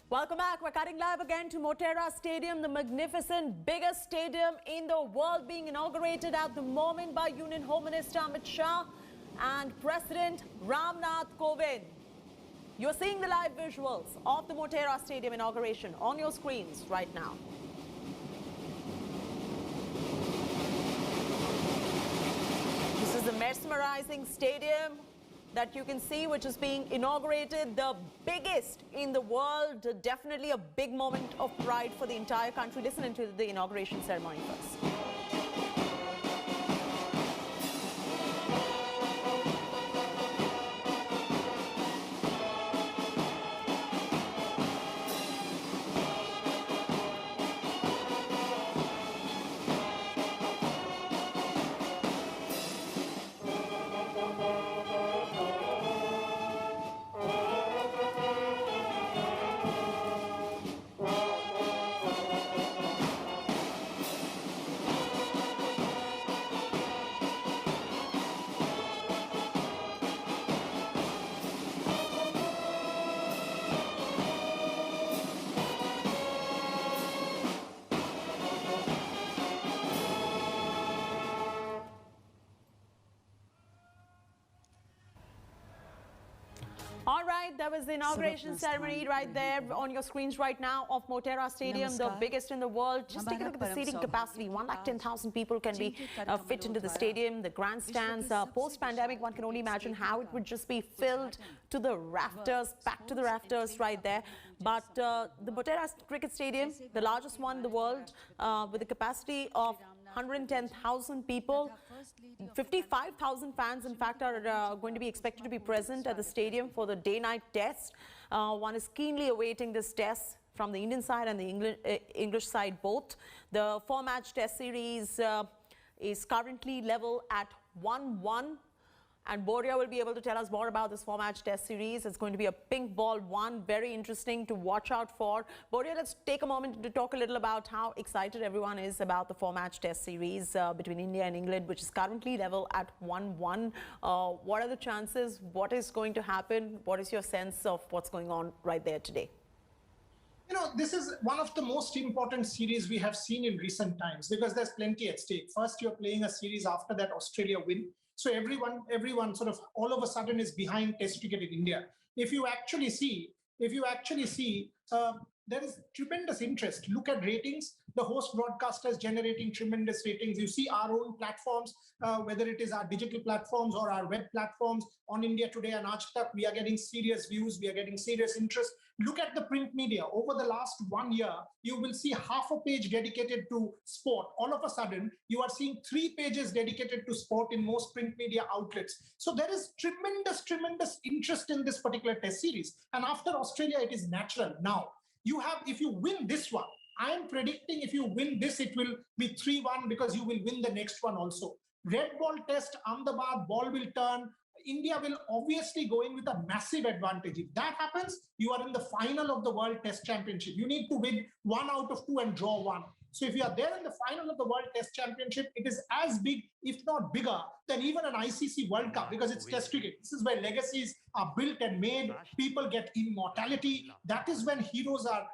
Welcome back. We're cutting live again to Motera Stadium, the magnificent, biggest stadium in the world, being inaugurated at the moment by Union Home Minister Amit Shah and President Ram Nath Kovind. You're seeing the live visuals of the Motera Stadium inauguration on your screens right now. This is the mesmerizing stadium that you can see, which is being inaugurated, the biggest in the world. Definitely a big moment of pride for the entire country. Listen into the inauguration ceremony first. All right, that was the inauguration ceremony right there on your screens right now of Motera Stadium, the biggest in the world. Just take a look at the seating capacity. 110,000 people can be fit into the stadium. The grandstands, post-pandemic, one can only imagine how it would just be filled to the rafters, packed to the rafters right there. But the Motera Cricket Stadium, the largest one in the world, with a capacity of 110,000 people. 55,000 fans, in fact, are going to be expected to be present at the stadium for the day-night test. One is keenly awaiting this test from the Indian side and the English side both. The four-match test series is currently level at 1-1. And Boria will be able to tell us more about this four-match test series. It's going to be a pink ball one, very interesting to watch out for. Boria, let's take a moment to talk a little about how excited everyone is about the four-match test series between India and England, which is currently level at 1-1. What are the chances? What is going to happen? What is your sense of what's going on right there today? You know, this is one of the most important series we have seen in recent times because there's plenty at stake. First, you're playing a series after that Australia win. So everyone sort of all of a sudden is behind Test cricket in India. If you actually see, there is tremendous interest. Look at ratings. The host broadcasters generating tremendous ratings. You see our own platforms, whether it is our digital platforms or our web platforms on India Today and Aaj Tak, we are getting serious views. We are getting serious interest. Look at the print media. Over the last 1 year, you will see half a page dedicated to sport. All of a sudden, you are seeing 3 pages dedicated to sport in most print media outlets. So there is tremendous interest in this particular test series. And after Australia, it is natural. Now, if you win this one, I am predicting if you win this, it will be 3-1 because you will win the next one also. Red ball test, Ahmedabad, ball will turn. India will obviously go in with a massive advantage. If that happens, you are in the final of the World Test Championship. You need to win 1 out of 2 and draw 1. So if you are there in the final of the World Test Championship, it is as big, if not bigger, than even an ICC World Cup because it's Test cricket. This is where legacies are built and made. People get immortality. That is when heroes are,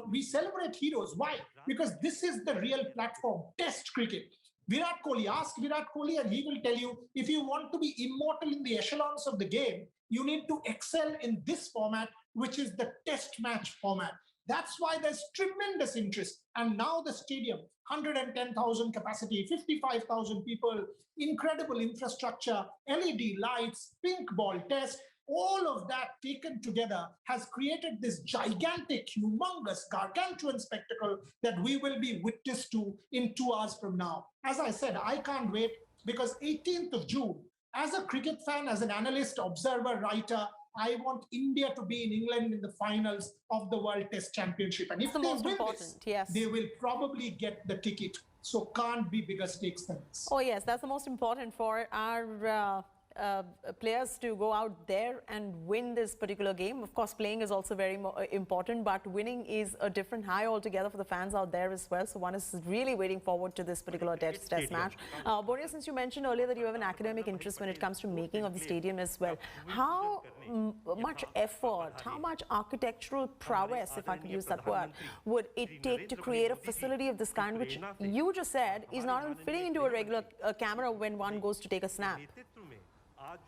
we celebrate heroes. Why? Because this is the real platform, Test cricket. Virat Kohli, ask Virat Kohli and he will tell you, if you want to be immortal in the echelons of the game, you need to excel in this format, which is the test match format. That's why there's tremendous interest. And now the stadium, 110,000 capacity, 55,000 people, incredible infrastructure, LED lights, pink ball test, all of that taken together has created this gigantic, humongous, gargantuan spectacle that we will be witness to in 2 hours from now. As I said, I can't wait because 18th of June, as a cricket fan, as an analyst, observer, writer, I want India to be in England in the finals of the World Test Championship. And if they win this, they will probably get the ticket. So can't be bigger stakes than this. Oh, yes, that's the most important for our players to go out there and win this particular game. Of course, playing is also very important, but winning is a different high altogether for the fans out there as well. So one is really waiting forward to this particular test match. Boria, since you mentioned earlier that you have an academic interest when it comes to making of the stadium as well, how much effort, how much architectural prowess, if I could use that word, would it take to create a facility of this kind, which you just said is not even fitting into a regular camera when one goes to take a snap?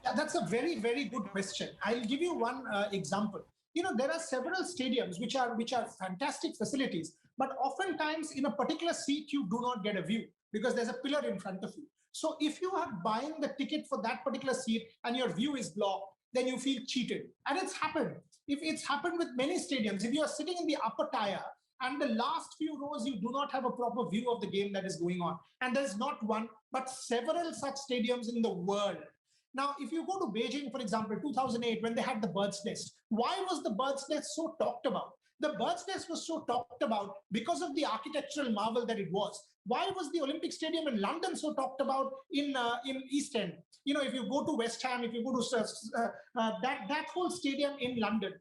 Yeah, that's a very, very good question. I'll give you one example. You know, there are several stadiums which are fantastic facilities, but oftentimes in a particular seat you do not get a view because there's a pillar in front of you. So if you are buying the ticket for that particular seat and your view is blocked, then you feel cheated. And it's happened. If it's happened with many stadiums, if you are sitting in the upper tier and the last few rows, you do not have a proper view of the game that is going on. And there's not one, but several such stadiums in the world. Now, if you go to Beijing, for example, 2008, when they had the bird's nest, why was the bird's nest so talked about? The bird's nest was so talked about because of the architectural marvel that it was. Why was the Olympic Stadium in London so talked about in East End? You know, if you go to West Ham, if you go to that whole stadium in London,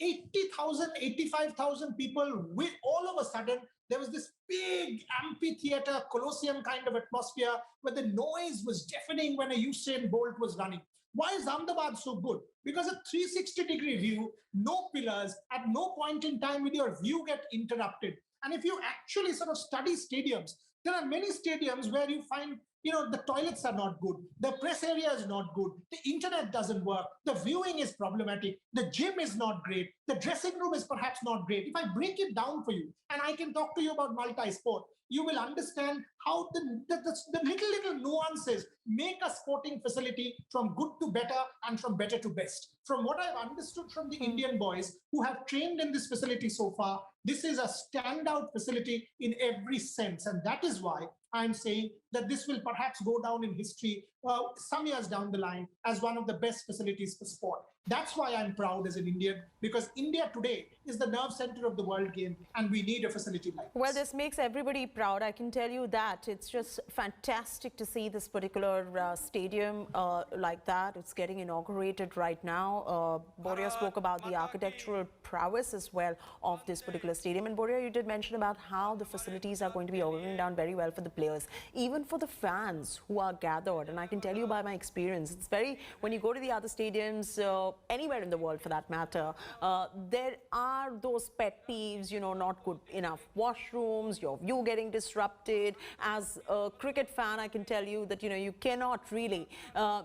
80,000, 85,000 people, with all of a sudden, there was this big amphitheater, Colosseum kind of atmosphere where the noise was deafening when a Usain Bolt was running. Why is Ahmedabad so good? Because a 360-degree view, no pillars, at no point in time will your view get interrupted. And if you actually sort of study stadiums, there are many stadiums where you find, you know, the toilets are not good, the press area is not good, the internet doesn't work, the viewing is problematic, the gym is not great, the dressing room is perhaps not great. If I break it down for you, and I can talk to you about multi-sport, you will understand how the little nuances make a sporting facility from good to better and from better to best. From what I've understood from the Indian boys who have trained in this facility so far, this is a standout facility in every sense. And that is why I'm saying that this will perhaps go down in history some years down the line as one of the best facilities for sport. That's why I'm proud as an Indian, because India today is the nerve center of the world game, and we need a facility like this. Well, this makes everybody proud. I can tell you that. It's just fantastic to see this particular stadium like that. It's getting inaugurated right now. Boria spoke about the architectural prowess as well of this particular stadium. And Boria, you did mention about how the facilities are going to be organized down very well for the players, even for the fans who are gathered. And I can tell you by my experience, it's very, when you go to the other stadiums, anywhere in the world for that matter, there are those pet peeves, you know, not good enough washrooms, your view getting disrupted. As a cricket fan, I can tell you that, you know, you cannot really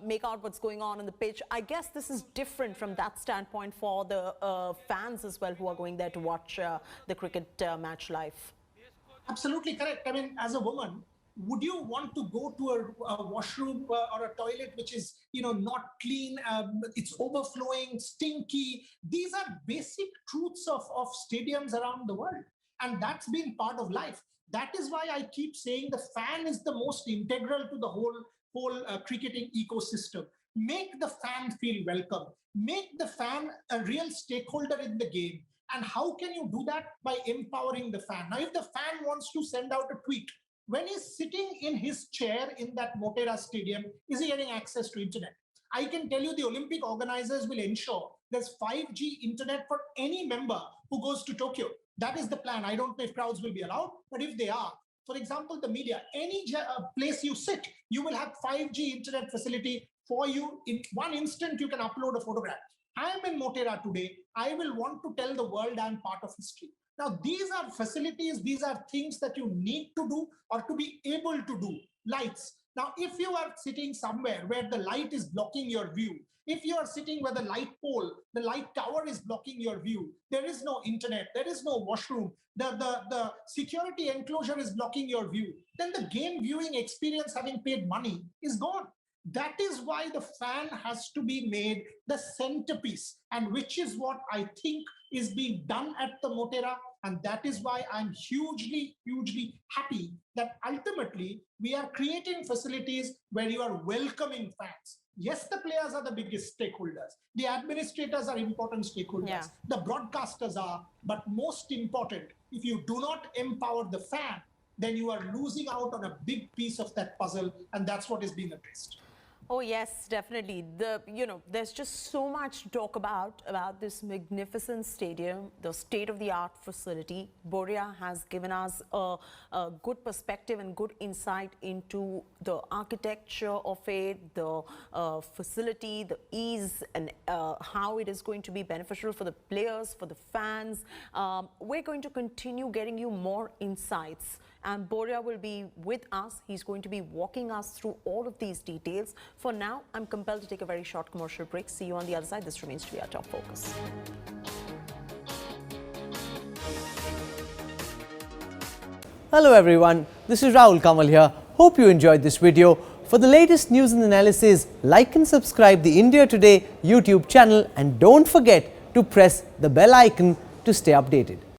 make out what's going on the pitch. I guess this is different from that standpoint for the fans as well who are going there to watch the cricket match live. Absolutely correct. I mean, as a woman, would you want to go to a washroom or a toilet which is, you know, not clean, it's overflowing, stinky? These are basic truths of stadiums around the world. And that's been part of life. That is why I keep saying the fan is the most integral to the whole cricketing ecosystem. Make the fan feel welcome. Make the fan a real stakeholder in the game. And how can you do that? By empowering the fan. Now, if the fan wants to send out a tweet, when he's sitting in his chair in that Motera Stadium, is he getting access to internet? I can tell you the Olympic organizers will ensure there's 5G internet for any member who goes to Tokyo. That is the plan. I don't know if crowds will be allowed, but if they are, for example, the media, any place you sit, you will have 5G internet facility for you. In one instant, you can upload a photograph. I am in Motera today. I will want to tell the world I'm part of history. Now, these are facilities, these are things that you need to do or to be able to do. Lights. Now, if you are sitting somewhere where the light is blocking your view, if you are sitting where the light pole, the light tower is blocking your view, there is no internet, there is no washroom, the security enclosure is blocking your view, then the game viewing experience, having paid money, is gone. That is why the fan has to be made the centerpiece, and which is what I think is being done at the Motera. And that is why I'm hugely, hugely happy that ultimately we are creating facilities where you are welcoming fans. Yes, the players are the biggest stakeholders. The administrators are important stakeholders. Yeah. The broadcasters are. But most important, if you do not empower the fan, then you are losing out on a big piece of that puzzle. And that's what is being addressed. Oh yes, definitely. There's just so much to talk about this magnificent stadium, the state-of-the-art facility. Boria has given us a good perspective and good insight into the architecture of it, the facility, the ease, and how it is going to be beneficial for the players, for the fans. We're going to continue getting you more insights. And Boria will be with us. He's going to be walking us through all of these details. For now, I'm compelled to take a very short commercial break. See you on the other side. This remains to be our top focus. Hello everyone, this is Rahul Kamal here. Hope you enjoyed this video. For the latest news and analysis, like and subscribe the India Today YouTube channel and don't forget to press the bell icon to stay updated.